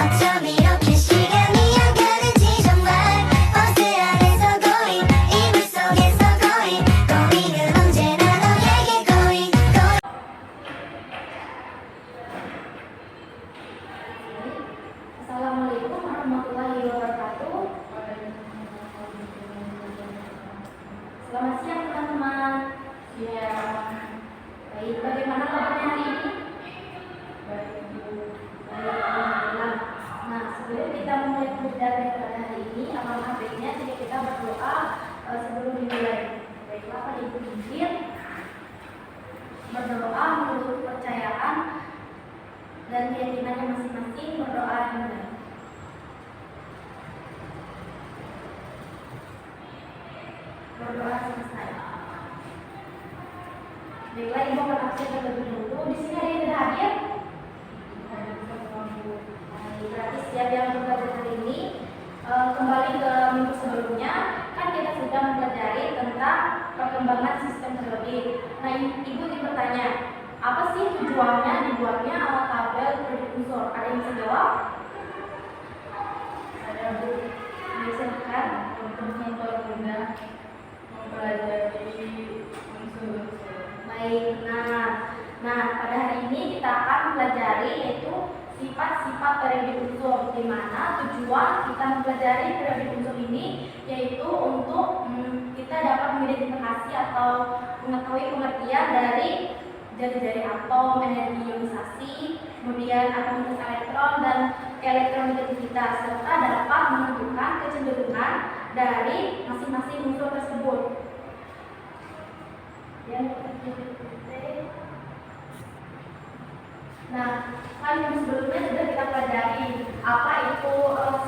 어쩜 이렇게 시간이 안 가는지 정말 버스 안에서 고인 이불 속에서 고인 고인은 언제나 너에게 고인 고인 Assalamualaikum warahmatullahi wabarakatuh. Selamat siang teman-teman. Ya, baik. Bagaimana kabarnya hari ini? Baik, Bu. Baik, alhamdulillah. Nah, sebelum kita mulai pembelajaran pada hari ini, alangkah baiknya jika kita berdoa sebelum dimulai. Baiklah, Pak Ibu izin berdoa menurut kepercayaan dan keyakinannya masing-masing. Berdoa dimulai. Berdoa selesai. Baiklah, Ibu akan absen terlebih dahulu. Di sini ada yang tidak hadir? Berarti siap yang belajar hari ini. Kembali ke minggu sebelumnya, kan kita sudah mempelajari tentang perkembangan sistem terlebih. Nah, Ibu ingin bertanya, apa sih tujuannya dibuatnya tabel kredit unsur? Ada yang bisa jawab? Ada, Bu. Silakan. Untuk mempermudah mempelajari unsur-unsur. Baik. Nah, pada hari ini kita akan mempelajari yaitu sifat-sifat periode unsur, di mana tujuan kita mempelajari periode unsur ini yaitu untuk kita dapat mengidentifikasi atau mengetahui pengertian dari jari-jari atom, energi ionisasi, kemudian atomitas elektron dan elektronegativitas, serta dapat menentukan kecenderungan dari masing-masing unsur tersebut. Nah, kan sebelumnya sudah kita pelajari apa itu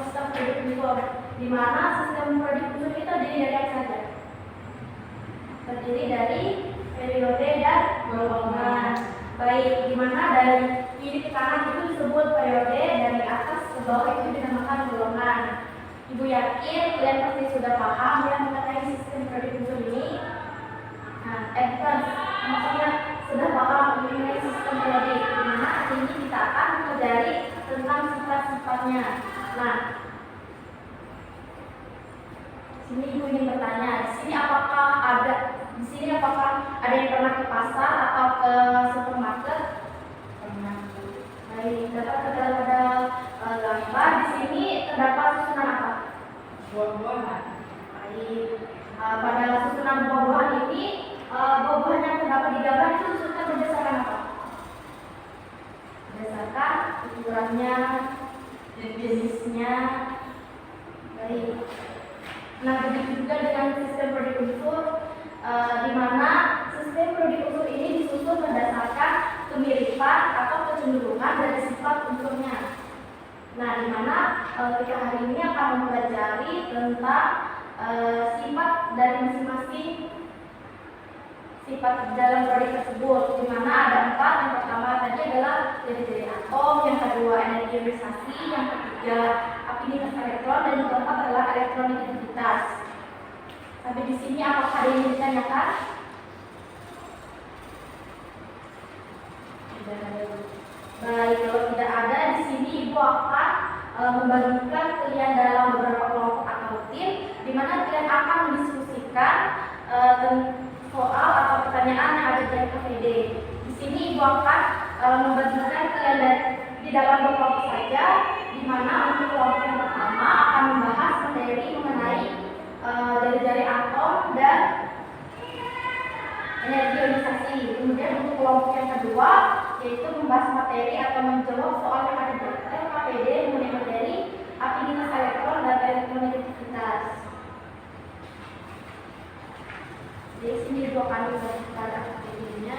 sistem periode unsur, di mana sistem periode unsur itu terdiri dari apa saja? Terdiri dari periode dan golongan. Baik, di mana dari kiri ke kanan itu disebut periode, dari atas ke bawah itu dinamakan golongan. Ibu yakin kalian pasti sudah paham yang mengenai sistem periode unsur ini? Nah, bukan, maksudnya sudah paham mengenai sistem periode, di mana ini kita akan mempelajari tentang sifat-sifatnya. Nah, sini Ibu ingin bertanya, di sini apakah ada yang pernah ke pasar atau ke supermarket? Pernah. Baik, dapat kita pada gambar di sini terdapat susunan apa? Buah-buahan. Baik. Pada susunan buah-buahan ini, buah-buahan yang terdapat di gambar itu disusun berdasarkan apa? Berdasarkan ukurannya, jenisnya. Baik. Nah, begitu juga dengan sistem periode unsur, di mana sistem periode unsur ini disusun berdasarkan kemiripan atau kecenderungan dari sifat unsurnya. Nah, di mana kita hari ini akan mempelajari tentang sifat dari masing-masing sifat dalam periode tersebut, di mana ada 4. Yang pertama tadi adalah jari-jari atom, yang kedua energi ionisasi, yang ketiga afinitas elektron, dan yang keempat adalah elektronegativitas. Sampai di sini apakah ada yang ditanyakan? Tidak ada. Baik, kalau tidak ada, di sini Ibu akan membagikan kalian dalam beberapa kelompok atau tim, di mana kalian akan mendiskusikan soal atau pertanyaan yang ada di KPD. Di sini Ibu akan membagikan kalian di dalam dua kelompok saja, di mana untuk kelompok yang pertama akan membahas materi mengenai jari-jari atom dan energi ionisasi. Kemudian untuk kelompok yang kedua yaitu membahas materi atau menjawab soal yang ada di KPD mengenai materi afinitas elektron dan elektronegativitas. Di sini Ibu akan membagikan aktivitasnya.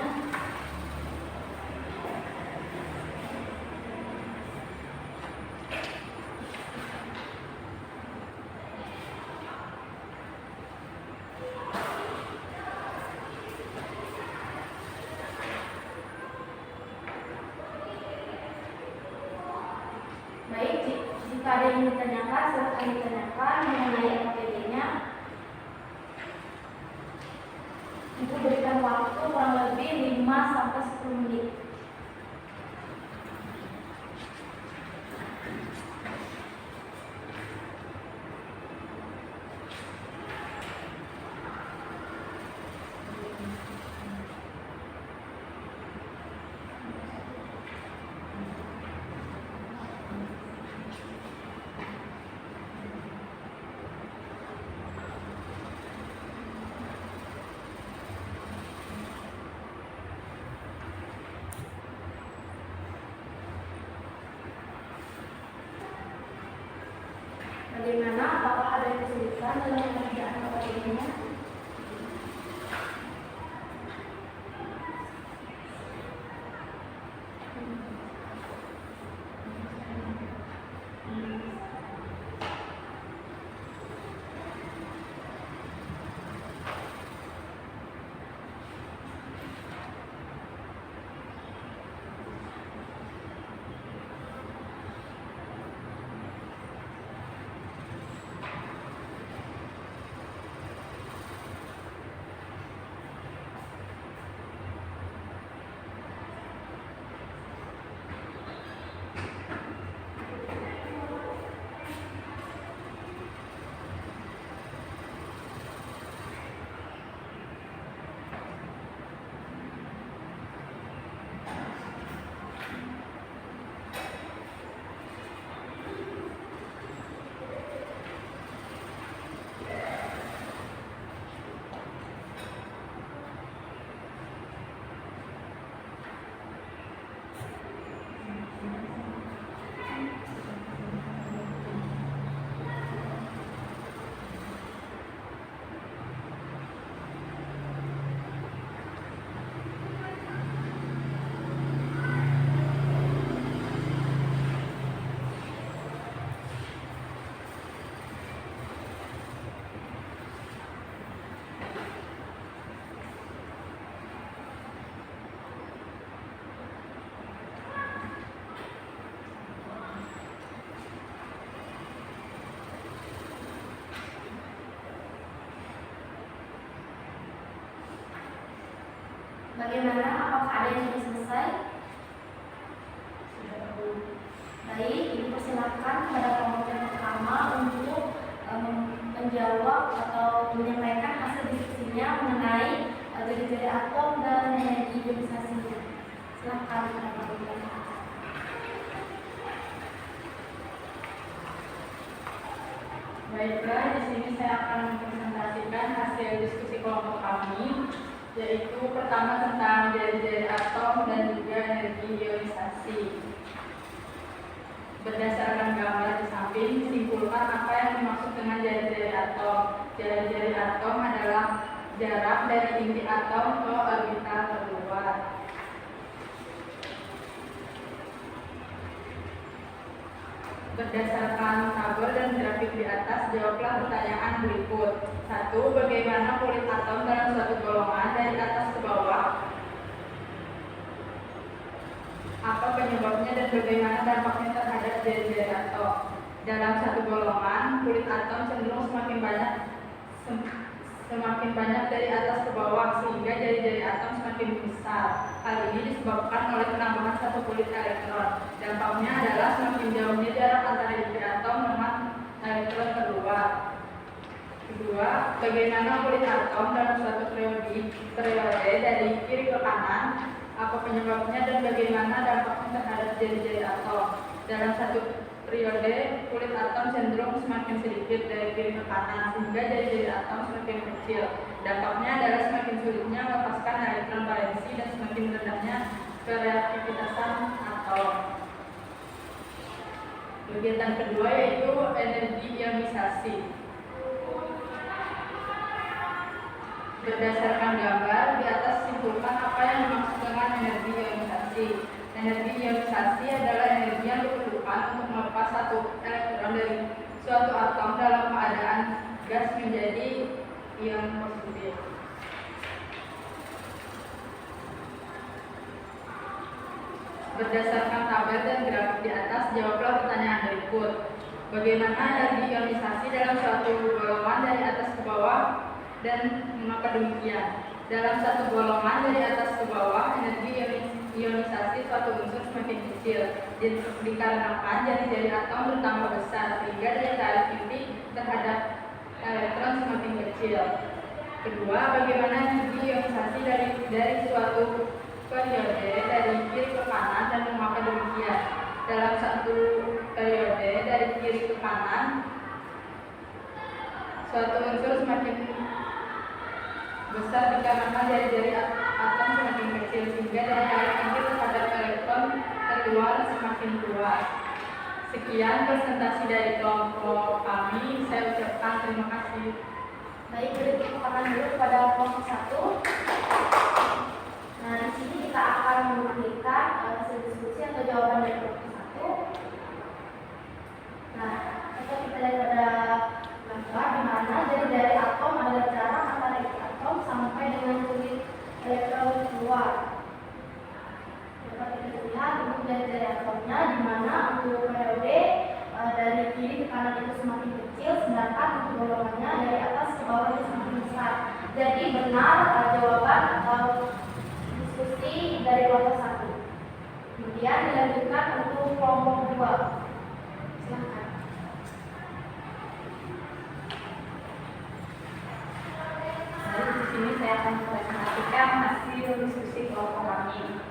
Baik, jika ada yang ditanyakan, silakan ditanyakan mengenai KPD-nya. Ibu berikan waktu kurang lebih 5-10 menit. Bagaimana? Apakah ada kesulitan dalam pengerjaan materi ini? Bagaimana? Apakah ada yang sudah selesai? Baik, dipersilakan pada kelompok yang pertama untuk menjawab atau menyampaikan hasil diskusinya mengenai jari-jari atom dan energi ionisasinya. Silakan pada kelompok yang pertama. Baiklah, di sini saya akan mempresentasikan hasil diskusi kelompok kami, yaitu pertama tentang jari-jari atom dan juga energi ionisasi. Berdasarkan gambar di samping, simpulkan apa yang dimaksud dengan jari-jari atom. Jari-jari atom adalah jarak dari inti atom ke orbital terluar. Berdasarkan tabel dan grafik di atas, jawablah pertanyaan berikut. 1. Bagaimana kulit atom dalam suatu golongan dari atas ke bawah? Apa penyebabnya dan bagaimana dampaknya terhadap jari-jari atom? Dalam satu golongan, kulit atom cenderung semakin banyak dari atas ke bawah, sehingga jari-jari atom semakin besar. Hal ini disebabkan oleh penambahan satu kulit elektron. Dampaknya adalah semakin jauhnya jarak antara inti atom dengan elektron terluar. Kedua, bagaimana kulit atom dalam suatu periode dari kiri ke kanan? Apa penyebabnya dan bagaimana dampaknya terhadap jari-jari atom? Dalam satu periode, kulit atom cenderung semakin sedikit dari kiri ke kanan, sehingga jari-jari atom semakin kecil. Dampaknya adalah semakin sulitnya melepaskan elektron valensi dan semakin rendahnya kereaktivitasan atom. Kegiatan kedua yaitu energi ionisasi. Berdasarkan gambar di atas, simpulkan apa yang dimaksud dengan energi ionisasi. Energi ionisasi adalah energi yang diperlukan untuk melepas satu elektron dari suatu atom dalam keadaan gas menjadi ion positif. Berdasarkan tabel dan grafik di atas, jawablah pertanyaan berikut. Bagaimana energi ionisasi dalam suatu golongan dari atas ke bawah? Dan mengapa demikian? Dalam satu golongan dari atas ke bawah, energi ionisasi suatu unsur semakin kecil, dikarenakan jari-jari atom bertambah besar, sehingga daya tarik inti terhadap elektron semakin kecil. Kedua, bagaimana energi ionisasi dari suatu periode dari kiri ke kanan dan mengapa demikian? Dalam satu periode dari kiri ke kanan, suatu unsur semakin besar dikarenakan jari-jari atom semakin kecil, sehingga daya tarik inti terhadap elektron terluar semakin kuat. Sekian presentasi dari kelompok kami. Saya ucapkan terima kasih. Baik, beri tepuk tangan dulu kepada kelompok 1. Nah, di sini kita akan memberikan hasil diskusi atau jawaban dari kelompok 1. Nah, kita lihat pada gambar di mana dari atom adalah jarak antara atom sampai dengan kulit elektron keluar. Dapat kita lihat untuk dari atomnya di mana untuk periode dari kiri ke kanan itu semakin kecil, sedangkan untuk golongannya dari atas ke bawah itu semakin besar. Jadi benar jawaban atau diskusi dari kelompok 1. Kemudian dilanjutkan untuk kelompok 2. Silakan. Di sini saya akan mempresentasikan hasil diskusi kelompok kami.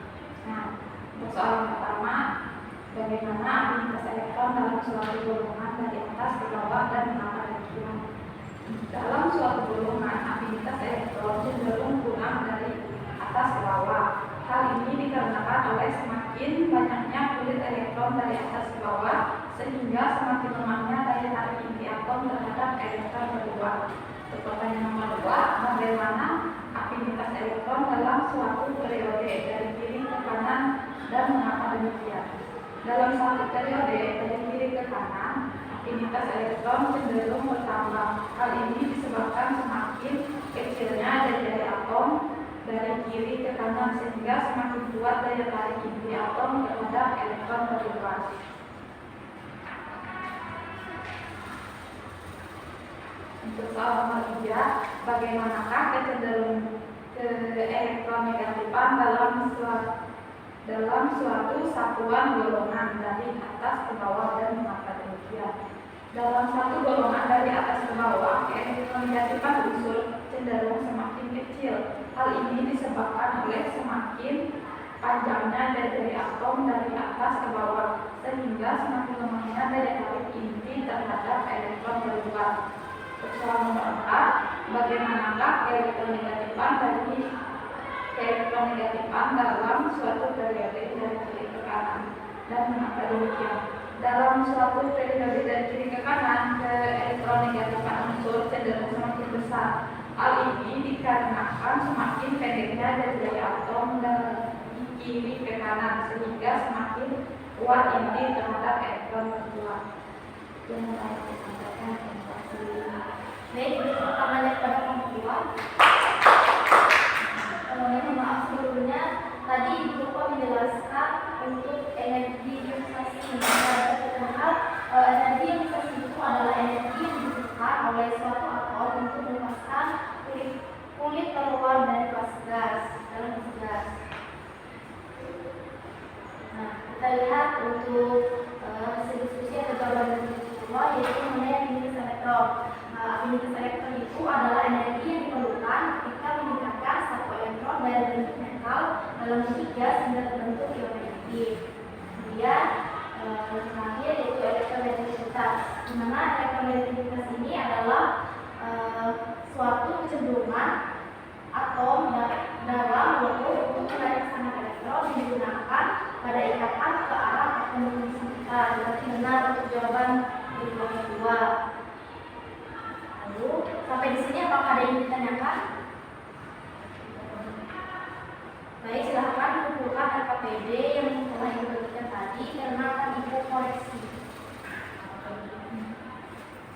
Nah, untuk soal pertama, bagaimana aktivitas elektron dalam suatu golongan dari atas ke bawah dan mengapa demikian? Dalam suatu golongan, aktivitas elektron cenderung kurang dari atas ke bawah. Hal ini dikarenakan oleh semakin banyaknya kulit elektron dari atas ke bawah, sehingga semakin lemahnya daya tarik inti atom terhadap elektron berluar. Pertanyaan nomor 2, bagaimana aktivitas elektron dalam suatu periode dari kiri ke kanan dan mengapa demikian? Dalam suatu periode dari kiri ke kanan, aktivitas elektron cenderung bertambah. Hal ini disebabkan semakin kecilnya daya atom dari kiri ke kanan, sehingga semakin kuat daya tarik inti atom terhadap elektron berluar. Untuk soal nomor 3, bagaimanakah kecenderungan ke elektronegatifan dalam suatu satuan golongan dari atas ke bawah dan mengapa demikian? Dalam satu golongan dari atas ke bawah, elektronegatifan unsur cenderung semakin kecil. Hal ini disebabkan oleh semakin panjangnya dari atom dari atas ke bawah, sehingga semakin lemahnya daya tarik inti terhadap elektron berluar. Soal nomor 4, bagaimanakah elektronegatifan dalam suatu periode dari kiri ke kanan dan mengapa demikian? Dalam suatu periode dari kiri ke kanan, elektronegatifan unsur cenderung semakin besar. Hal ini dikarenakan semakin pendeknya dari daya atom dari kiri ke kanan, sehingga semakin kuat inti terhadap elektron berluar. Yang saya sampaikan. Baik, pertanyaannya kepada kelompok 2. Maaf sebelumnya, tadi Ibu lupa menjelaskan untuk energi ionisasi. Energi ionisasi itu adalah energi yang dibutuhkan oleh suatu atom untuk melepaskan kulit keluar dari dalam fase gas. Nah, kita lihat untuk hasil diskusi atau jawaban dari kedua, yaitu mengenai aktivitas elektron. Aktivitas elektron itu adalah energi yang diperlukan ketika meningkatkan satu elektron dari bentuk metal dalam bentuk gas hingga terbentuk ion negatif. Kemudian terakhir yaitu elektronegativitas, di mana elektronegativitas ini adalah suatu kecenderungan atom dalam molekul untuk menarik sama elektron yang digunakan pada ikatan ke arah atom di sekitar. Berarti benar untuk jawaban dari kelompok 2. Lalu, sampai di sini apakah ada yang ditanyakan? Baik, silahkan kumpulkan LKPD yang telah Ibu berikan tadi karena akan Ibu koreksi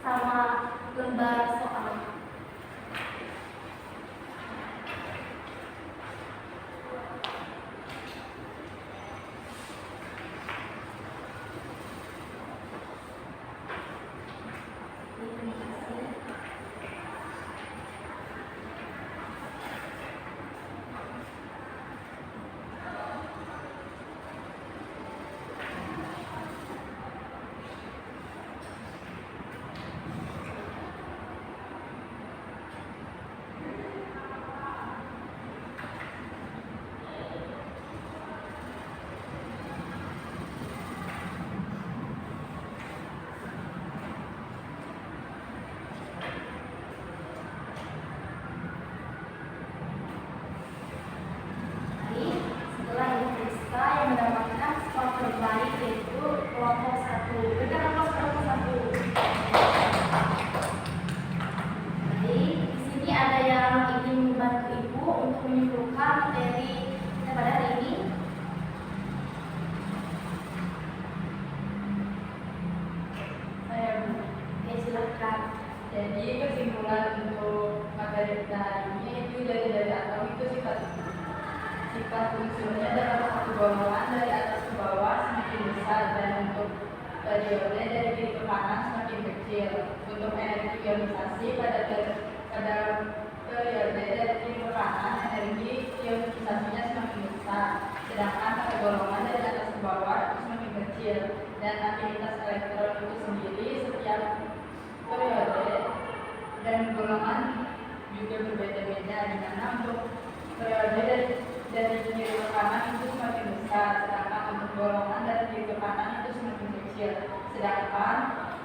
sama lembar soal. Jadi kesimpulan untuk materi kita hari ini itu jari-jari atom itu sifat unsurnya dalam satu golongan dari atas ke bawah semakin besar, dan untuk periode dari kiri ke kanan semakin kecil. Untuk energi ionisasi pada periode dari kiri ke kanan energi ionisasinya semakin besar, sedangkan pada golongan dari atas ke bawah itu semakin kecil. Dan aktivitas elektron itu sendiri setiap periode dan golongan juga berbeda-beda, di mana untuk periode dari kiri ke kanan itu semakin besar, sedangkan untuk golongan dari kiri ke kanan itu semakin kecil. Sedangkan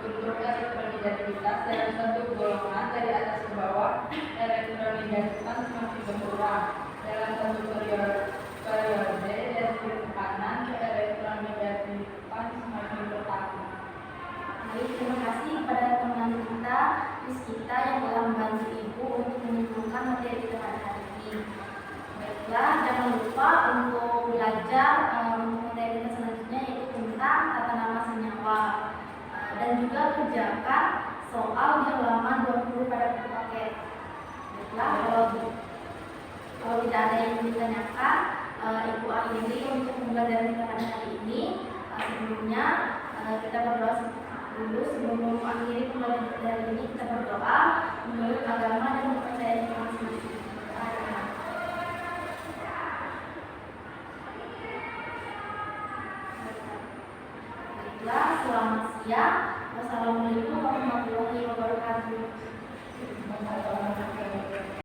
untuk elektronegativitas dari satu golongan dari atas ke bawah, elektronegativitas semakin berkurang. Dalam satu periode dari kiri ke kanan, elektronegativitas semakin bertambah. Baik, terima kasih kepada teman kita, Miss kita yang telah membantu Ibu untuk menyimpulkan materi kita pada hari ini. Baiklah, jangan lupa untuk belajar untuk materi kita selanjutnya, yaitu tentang tata nama senyawa. Dan juga kerjakan soal di halaman 20 pada buku paket. Baiklah, kalau tidak ada yang ditanyakan, Ibu akhiri untuk pembelajaran kita pada hari ini. Sebelumnya kita berdoa dulu. Sebelum mengakhiri pembelajaran ini, kita berdoa menurut agama dan kepercayaan kita masing-masing. Baiklah, selamat siang. Wassalamualaikum warahmatullahi wabarakatuh.